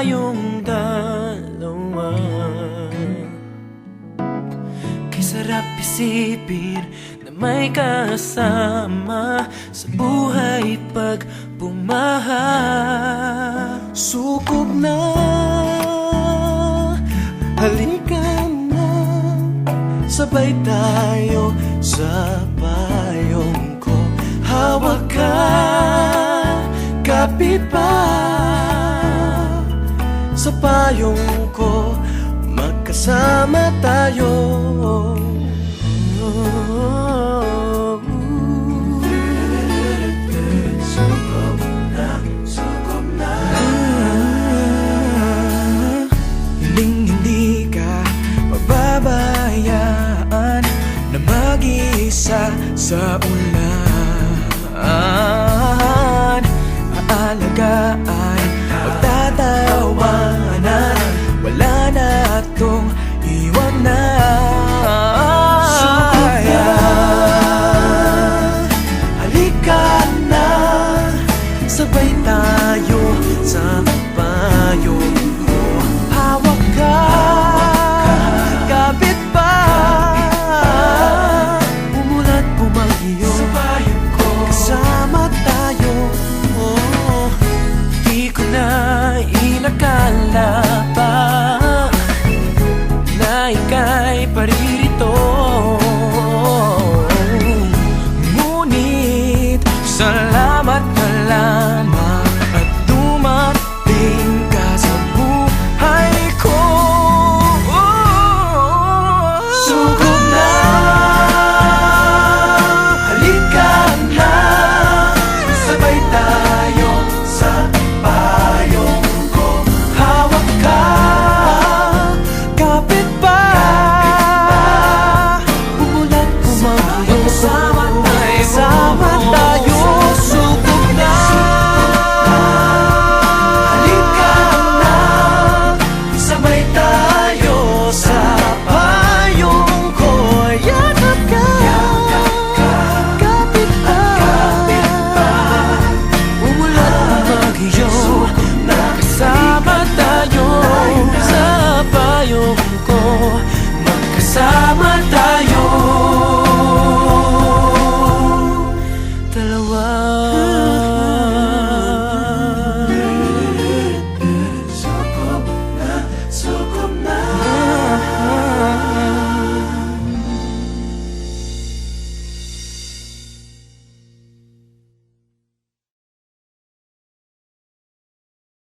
tayong dalawa. Kay sarap isipin na may kasama sa buhay pag bumaha. Sukob na, halika na, sabay tayo sa payong ko. Hawak ka, kapit pa sa payong ko, magkasama tayo. Sukob na, sukob na. Hindi ka pababayaan na mag-isa sa ulan. Aalagaan, pagtatawanan, wala na tong iwanan. Sukob na, halika na, sabay tayo sa payong ko. Hawak ka, kapit pa, umulan bumagyo, sa payong ko, kasama tayo. Di ko na inakala